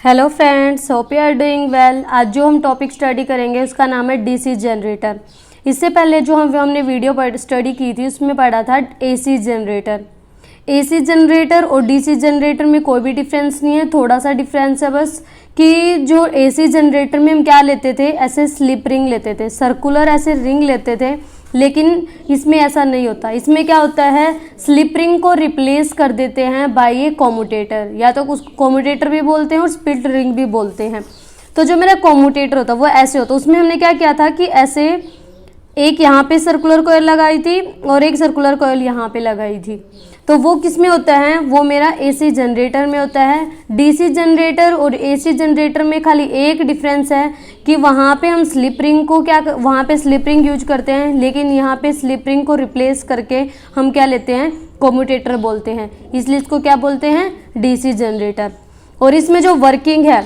Hello friends, hope you are doing well. आज जो हम टॉपिक स्टडी करेंगे उसका नाम है डीसी जनरेटर। इससे पहले जो हमने वीडियो स्टडी की थी उसमें पढ़ा था एसी जनरेटर। एसी जनरेटर और डीसी जनरेटर में कोई भी डिफरेंस नहीं है, थोड़ा सा डिफरेंस है बस कि जो एसी जनरेटर में हम क्या लेते थे, ऐसे स्लिप रिंग लेते थे, सर्कुलर ऐसे रिंग लेते थे, लेकिन इसमें ऐसा नहीं होता। इसमें क्या होता है, स्लिप रिंग को रिप्लेस कर देते हैं बाय ए कॉम्यूटेटर, या तो उसको कॉम्यूटेटर भी बोलते हैं और स्प्लिट रिंग भी बोलते हैं। तो जो मेरा कॉम्यूटेटर होता है वो ऐसे होता है। उसमें हमने क्या किया था कि ऐसे एक यहाँ पे सर्कुलर कॉइल लगाई थी और एक सर्कुलर कॉइल यहाँ पे लगाई थी। तो वो किस में होता है, वो मेरा एसी जनरेटर में होता है। डीसी जनरेटर और एसी जनरेटर में खाली एक डिफरेंस है कि वहाँ पे हम स्लिप रिंग को वहाँ पे स्लिप रिंग यूज करते हैं, लेकिन यहाँ पे स्लिप रिंग को रिप्लेस करके हम क्या लेते हैं, कॉम्यूटेटर बोलते हैं, इसलिए इसको क्या बोलते हैं, डीसी जनरेटर। और इसमें जो वर्किंग है,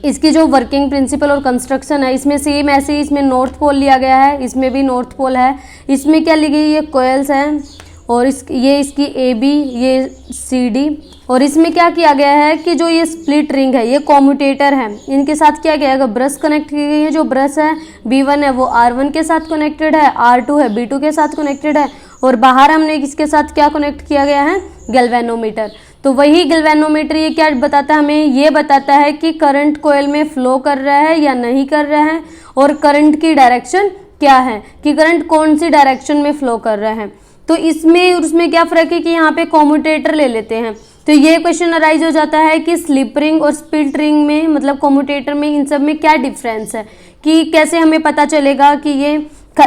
इसकी जो वर्किंग प्रिंसिपल और कंस्ट्रक्शन है, इसमें सेम ऐसे ही इसमें नॉर्थ पोल लिया गया है, इसमें भी नॉर्थ पोल है। इसमें क्या ली गई, ये कोयल्स हैं और ये इसकी ए बी, ये सी डी। और इसमें क्या किया गया है कि जो ये स्प्लिट रिंग है, ये कॉम्यूटेटर है, इनके साथ क्या किया गया, ब्रश कनेक्ट की गई है। जो ब्रश है B1 है वो R1 के साथ कनेक्टेड है, R2 है B2 के साथ कनेक्टेड है, और बाहर हमने इसके साथ क्या कनेक्ट किया गया है, गैल्वेनोमीटर। तो वही गैल्वेनोमीटर ये क्या बताता है हमें, ये बताता है कि करंट कोयल में फ्लो कर रहा है या नहीं कर रहा है, और करंट की डायरेक्शन क्या है, कि करंट कौन सी डायरेक्शन में फ्लो कर रहा है। तो इसमें और उसमें क्या फ़र्क है कि यहाँ पे कॉम्यूटेटर ले लेते हैं। तो ये क्वेश्चन अराइज हो जाता है कि स्लिप रिंग और स्प्लिट रिंग में, मतलब कॉम्यूटेटर में, इन सब में क्या डिफरेंस है, कि कैसे हमें पता चलेगा कि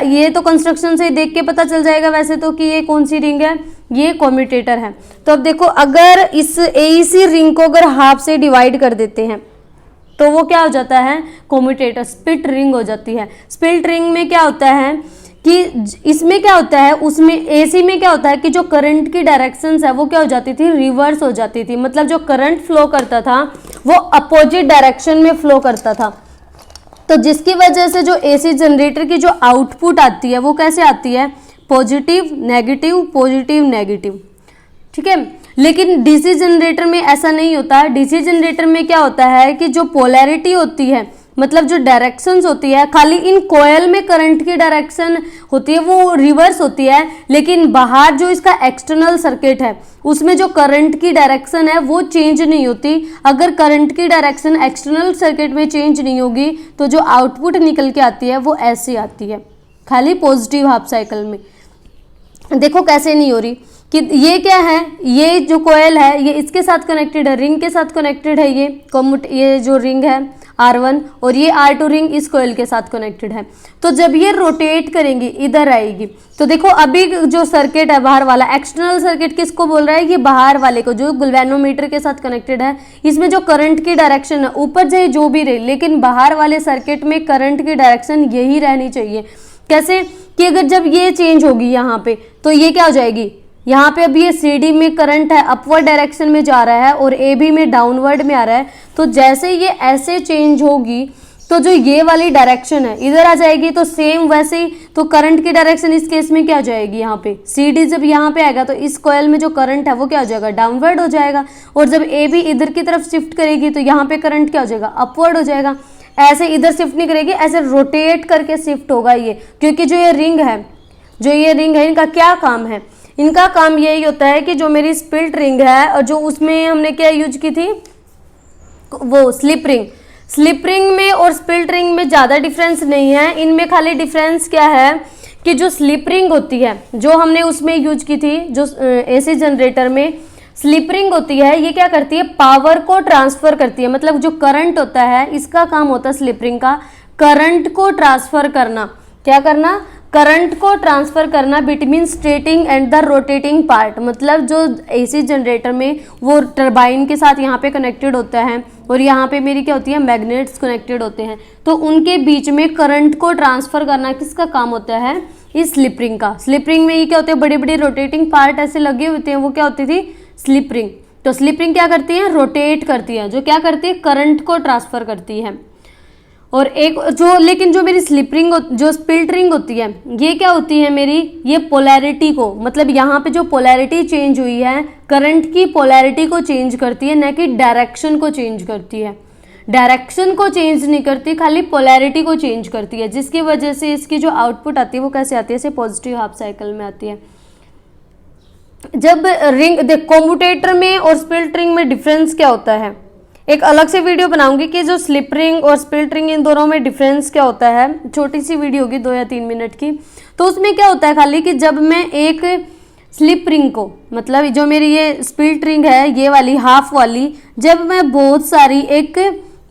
ये तो कंस्ट्रक्शन से देख के पता चल जाएगा वैसे तो कि ये कौन सी रिंग है, ये कॉम्यूटेटर है। तो अब देखो, अगर इस एसी रिंग को अगर हाफ से डिवाइड कर देते हैं तो वो क्या हो जाता है, कॉम्यूटेटर, स्प्लिट रिंग हो जाती है। स्प्लिट रिंग में क्या होता है कि इसमें क्या होता है, उसमें एसी में क्या होता है कि जो करंट की डायरेक्शंस है वो क्या हो जाती थी, रिवर्स हो जाती थी। मतलब जो करंट फ्लो करता था वो अपोजिट डायरेक्शन में फ्लो करता था। तो जिसकी वजह से जो एसी जनरेटर की जो आउटपुट आती है वो कैसे आती है, पॉजिटिव नेगेटिव, पॉजिटिव नेगेटिव, ठीक है। लेकिन डीसी जनरेटर में ऐसा नहीं होता है। डीसी जनरेटर में क्या होता है कि जो पोलैरिटी होती है, मतलब जो डायरेक्शंस होती है, खाली इन कोयल में करंट की डायरेक्शन होती है वो रिवर्स होती है, लेकिन बाहर जो इसका एक्सटर्नल सर्किट है उसमें जो करंट की डायरेक्शन है वो चेंज नहीं होती। अगर करंट की डायरेक्शन एक्सटर्नल सर्किट में चेंज नहीं होगी तो जो आउटपुट निकल के आती है वो ऐसी आती है, खाली पॉजिटिव हाफ साइकिल में। देखो कैसे नहीं हो रही, कि ये क्या है, ये जो कोयल है ये इसके साथ कनेक्टेड है, रिंग के साथ कनेक्टेड है, ये जो रिंग है R1, और ये R2 रिंग इस कोयल के साथ कनेक्टेड है। तो जब ये रोटेट करेंगी इधर आएगी, तो देखो अभी जो सर्किट है बाहर वाला, एक्सटर्नल सर्किट किसको बोल रहा है, ये बाहर वाले को, जो गैल्वेनोमीटर के साथ कनेक्टेड है। इसमें जो करंट की डायरेक्शन है ऊपर जाए जो भी रहे, लेकिन बाहर वाले सर्किट में करंट की डायरेक्शन यही रहनी चाहिए। कैसे, कि अगर जब ये चेंज होगी यहाँ पे तो ये क्या हो जाएगी, यहाँ पे अब ये CD में करंट है अपवर्ड डायरेक्शन में जा रहा है और AB में डाउनवर्ड में आ रहा है। तो जैसे ये ऐसे चेंज होगी तो जो ये वाली डायरेक्शन है इधर आ जाएगी, तो सेम वैसे ही तो करंट की डायरेक्शन इस केस में क्या हो जाएगी, यहाँ पे CD जब यहाँ पे आएगा तो इस कॉयल में जो करंट है वो क्या हो जाएगा, डाउनवर्ड हो जाएगा। और जब AB इधर की तरफ शिफ्ट करेगी तो यहाँ पे करंट क्या हो जाएगा, अपवर्ड हो जाएगा। ऐसे इधर शिफ्ट नहीं करेगी, ऐसे रोटेट करके शिफ्ट होगा ये, क्योंकि जो ये रिंग है इनका क्या काम है, इनका काम यही होता है कि जो मेरी स्प्लिट रिंग है और जो उसमें हमने क्या यूज की थी, वो स्लिप रिंग में और स्प्लिट रिंग में ज़्यादा डिफरेंस नहीं है। इनमें खाली डिफरेंस क्या है कि जो स्लिप रिंग होती है जो हमने उसमें यूज की थी, जो एसी जनरेटर में स्लिप रिंग होती है, ये क्या करती है, पावर को ट्रांसफर करती है। मतलब जो करंट होता है इसका काम होता है स्लिप रिंग का, करंट को ट्रांसफर करना। क्या करना, करंट को ट्रांसफर करना between स्टेटिंग and the rotating part. मतलब जो एसी जनरेटर में वो टरबाइन के साथ यहाँ पे कनेक्टेड होता है और यहाँ पे मेरी क्या होती है, मैग्नेट्स कनेक्टेड होते हैं, तो उनके बीच में करंट को ट्रांसफर करना किसका काम होता है, इस स्लिप रिंग का। स्लिप रिंग में ये क्या होते हैं, बड़े बड़े रोटेटिंग पार्ट ऐसे लगे होते हैं, वो क्या होती थी, स्लिप रिंग। तो स्लिप रिंग क्या करती है, रोटेट करती है, जो क्या करती है, करंट को ट्रांसफर करती है। और एक जो लेकिन जो मेरी स्लिप रिंग जो स्पिल्ट रिंग होती है ये क्या होती है मेरी, ये पोलैरिटी को, मतलब यहाँ पे जो पोलैरिटी चेंज हुई है करंट की पोलैरिटी को चेंज करती है, न कि डायरेक्शन को चेंज करती है। डायरेक्शन को चेंज नहीं करती, खाली पोलैरिटी को चेंज करती है, जिसकी वजह से इसकी जो आउटपुट आती है वो कैसे आती है, ऐसे पॉजिटिव हाफ साइकिल में आती है। जब रिंग देख कॉम्यूटेटर में और स्पिल्ट रिंग में डिफरेंस क्या होता है, एक अलग से वीडियो बनाऊंगी कि जो स्लिप रिंग और स्पिल्ट रिंग इन दोनों में डिफरेंस क्या होता है, छोटी सी वीडियो होगी 2 या 3 मिनट की। तो उसमें क्या होता है खाली कि जब मैं एक स्लिप रिंग को, मतलब जो मेरी ये स्पिल्ट रिंग है ये वाली हाफ वाली, जब मैं बहुत सारी एक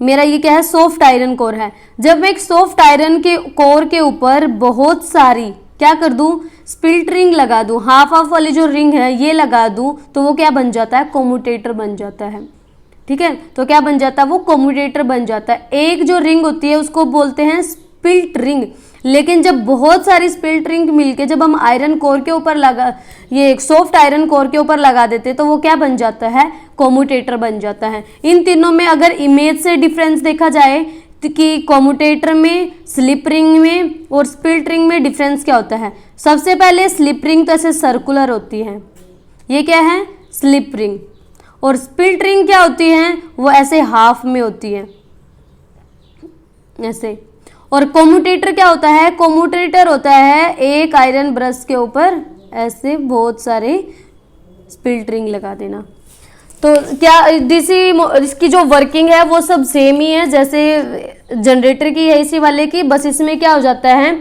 मेरा ये क्या है सॉफ्ट आयरन कोर है, जब मैं एक सॉफ्ट आयरन के कोर के ऊपर बहुत सारी क्या कर दूं, स्पिल्ट रिंग लगा दूं, हाफ हाफ वाली जो रिंग है ये लगा दूं, तो वो क्या बन जाता है, कॉम्यूटेटर बन जाता है। ठीक है, तो क्या बन जाता है, वो कॉम्यूटेटर बन जाता है। एक जो रिंग होती है उसको बोलते हैं स्पिल्ट रिंग, लेकिन जब बहुत सारी स्पिल्ट रिंग मिलके जब हम आयरन कोर के ऊपर लगा, ये एक सॉफ्ट आयरन कोर के ऊपर लगा देते तो वो क्या बन जाता है, कॉम्यूटेटर बन जाता है। इन तीनों में अगर इमेज से डिफरेंस देखा जाए कि कॉम्यूटेटर में, स्लिप रिंग में और स्पिल्ट रिंग में डिफरेंस क्या होता है। सबसे पहले स्लिप रिंग तो ऐसे सर्कुलर होती है, ये क्या है स्लिप रिंग, और स्पिल्ट रिंग क्या होती है, वो ऐसे हाफ में होती है ऐसे। और कॉम्यूटेटर क्या होता है, कॉम्यूटेटर होता है एक आयरन ब्रश के ऊपर ऐसे बहुत सारे स्पिल्ट रिंग लगा देना। तो क्या डीसी इसकी जो वर्किंग है वो सब सेम ही है जैसे जनरेटर की है इसी वाले की, बस इसमें क्या हो जाता है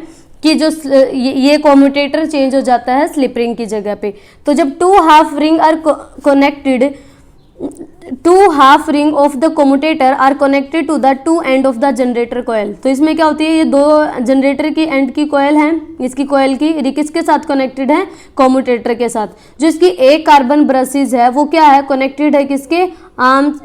कि जो ये कॉम्यूटेटर चेंज हो जाता है स्लिप रिंग की जगह पे। तो जब 2 half ring are connected, 2 half ring of the commutator are connected to the 2 end of the generator coil. तो इसमें क्या होती है, ये 2 जनरेटर की एंड की कॉयल है, इसकी कॉयल की किसके साथ कनेक्टेड है, कॉम्यूटेटर के साथ। जो इसकी एक कार्बन ब्रशेज है वो क्या है, कनेक्टेड है किसके, आर्म्स,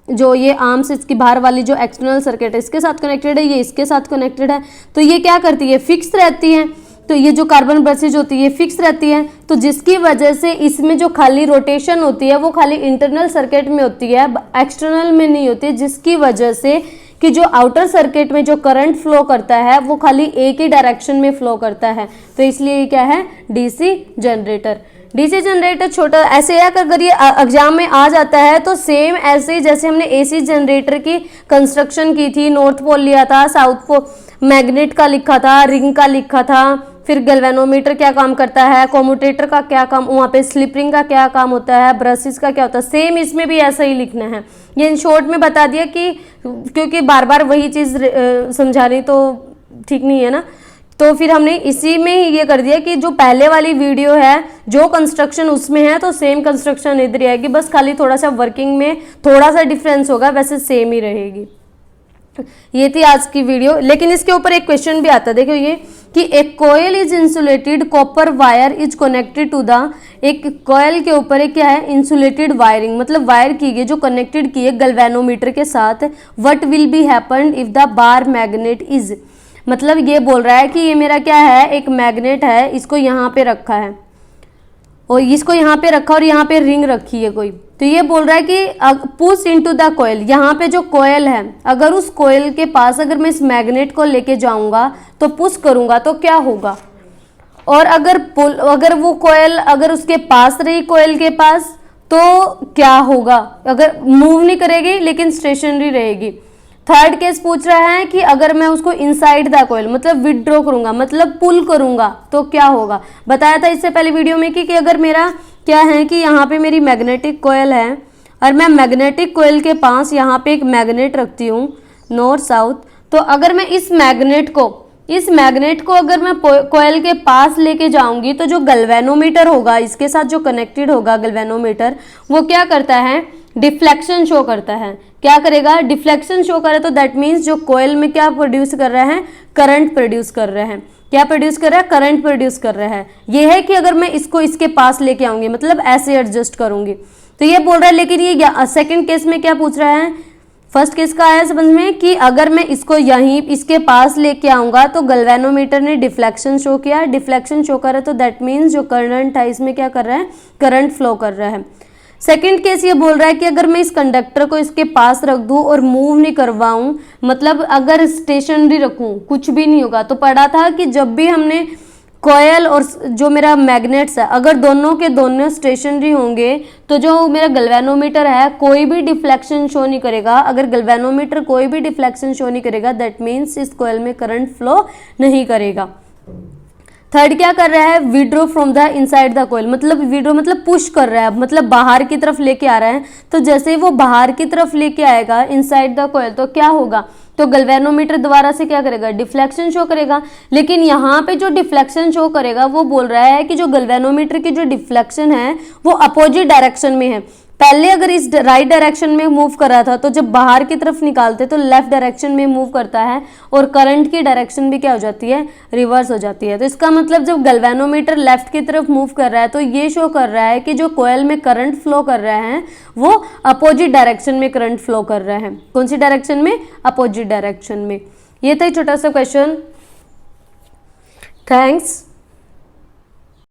जो ये आर्म्स इसकी बाहर वाली जो एक्सटर्नल सर्किट है इसके साथ कनेक्टेड है, ये इसके साथ कनेक्टेड है। तो ये क्या करती है, फिक्स रहती है। तो ये जो कार्बन ब्रशेज होती है फिक्स रहती है, तो जिसकी वजह से इसमें जो खाली रोटेशन होती है वो खाली इंटरनल सर्किट में होती है, एक्सटर्नल में नहीं होती है, जिसकी वजह से कि जो आउटर सर्किट में जो करंट फ्लो करता है वो खाली एक ही डायरेक्शन में फ्लो करता है। तो इसलिए ये क्या है, डीसी जनरेटर। डीसी जनरेटर छोटा ऐसे है, अगर ये एग्जाम में आ जाता है तो सेम ऐसे ही जैसे हमने एसी जनरेटर की कंस्ट्रक्शन की थी, नॉर्थ पोल लिया था, साउथ पोल मैग्नेट का लिखा था, रिंग का लिखा था, फिर गैल्वेनोमीटर क्या काम करता है, कॉम्यूटेटर का क्या काम, वहाँ पे स्लिप रिंग का क्या काम होता है, ब्रशेस का क्या होता है, सेम इसमें भी ऐसा ही लिखना है। ये इन शॉर्ट में बता दिया कि क्योंकि बार बार वही चीज़ समझानी तो ठीक नहीं है ना, तो फिर हमने इसी में ही ये कर दिया कि जो पहले वाली वीडियो है जो कंस्ट्रक्शन उसमें है तो सेम कंस्ट्रक्शन इधर आएगी, बस खाली थोड़ा सा वर्किंग में थोड़ा सा डिफरेंस होगा, वैसे सेम ही रहेगी। ये थी आज की वीडियो, लेकिन इसके ऊपर एक क्वेश्चन भी आता है, देखो ये कि एक coil is insulated, copper wire is connected to the, एक कॉयल के ऊपर एक क्या है, इंसुलेटेड वायरिंग, मतलब वायर की गई जो कनेक्टेड की है गैल्वेनोमीटर के साथ। What will be happen if the bar magnet is, मतलब ये बोल रहा है कि ये मेरा क्या है, एक मैग्नेट है, इसको यहाँ पे रखा है और इसको यहाँ पे रखा और यहाँ पे रिंग रखी है कोई, तो ये बोल रहा है कि पुश इनटू द कॉयल, यहाँ पे जो कॉयल है अगर उस कॉयल के पास अगर मैं इस मैग्नेट को लेके जाऊंगा तो पुश करूंगा तो क्या होगा, और अगर वो कॉयल अगर उसके पास रही कॉयल के पास तो क्या होगा, अगर मूव नहीं करेगी लेकिन स्टेशनरी रहेगी। थर्ड केस पूछ रहा है कि अगर मैं उसको इनसाइड द कॉइल मतलब विदड्रॉ करूंगा मतलब पुल करूंगा तो क्या होगा। बताया था इससे पहले वीडियो में कि अगर मेरा क्या है कि यहाँ पे मेरी मैग्नेटिक कॉइल है और मैं मैग्नेटिक कॉइल के पास यहाँ पे एक मैग्नेट रखती हूँ नॉर्थ साउथ, तो अगर मैं इस मैग्नेट को अगर मैं कॉइल के पास लेके जाऊंगी तो जो गैल्वेनोमीटर होगा इसके साथ जो कनेक्टेड होगा गैल्वेनोमीटर, वो क्या करता है, डिफ्लेक्शन शो करता है। क्या करेगा, डिफ्लेक्शन शो करे, तो दैट मीन्स जो कॉइल में क्या प्रोड्यूस कर रहा है, करंट प्रोड्यूस कर रहा है। क्या प्रोड्यूस कर रहा है, करंट प्रोड्यूस कर रहा है। ये है कि अगर मैं इसको इसके पास लेके आऊंगी मतलब ऐसे एडजस्ट करूंगी तो ये बोल रहा है। लेकिन ये सेकंड केस में क्या पूछ रहा है, फर्स्ट केस का आया समझ में कि अगर मैं इसको यहीं इसके पास लेके आऊंगा तो गैल्वेनोमीटर ने डिफ्लेक्शन शो किया, डिफ्लेक्शन शो कर रहा है तो दैट मीन्स जो करंट है इसमें क्या कर रहा है, करंट फ्लो कर रहा है। सेकंड केस ये बोल रहा है कि अगर मैं इस कंडक्टर को इसके पास रख दूं और मूव नहीं करवाऊं, मतलब अगर स्टेशनरी रखूं कुछ भी नहीं होगा। तो पढ़ा था कि जब भी हमने कॉयल और जो मेरा मैग्नेट्स है अगर दोनों के दोनों स्टेशनरी होंगे तो जो मेरा गैल्वेनोमीटर है कोई भी डिफ्लेक्शन शो नहीं करेगा। अगर गैल्वेनोमीटर कोई भी डिफ्लेक्शन शो नहीं करेगा दैट मीन्स इस कॉयल में करंट फ्लो नहीं करेगा। थर्ड क्या कर रहा है, withdraw from the inside the coil, मतलब विड्रॉ मतलब पुश कर रहा है, मतलब बाहर की तरफ लेके आ रहा है। तो जैसे ही वो बाहर की तरफ लेके आएगा इनसाइड द कॉइल तो क्या होगा, तो गैल्वेनोमीटर द्वारा से क्या करेगा, डिफ्लेक्शन शो करेगा। लेकिन यहाँ पे जो डिफ्लेक्शन शो करेगा वो बोल रहा है कि जो गैल्वेनोमीटर की जो डिफ्लेक्शन है वो अपोजिट डायरेक्शन में है। पहले अगर इस राइट डायरेक्शन में मूव कर रहा था तो जब बाहर की तरफ निकालते तो लेफ्ट डायरेक्शन में मूव करता है और करंट की डायरेक्शन भी क्या हो जाती है, रिवर्स हो जाती है। तो इसका मतलब जब गैल्वेनोमीटर लेफ्ट की तरफ मूव कर रहा है तो ये शो कर रहा है कि जो कॉइल में करंट फ्लो कर रहा है वो अपोजिट डायरेक्शन में करंट फ्लो कर रहा है। कौन सी डायरेक्शन में, अपोजिट डायरेक्शन में। ये था छोटा सा क्वेश्चन। थैंक्स।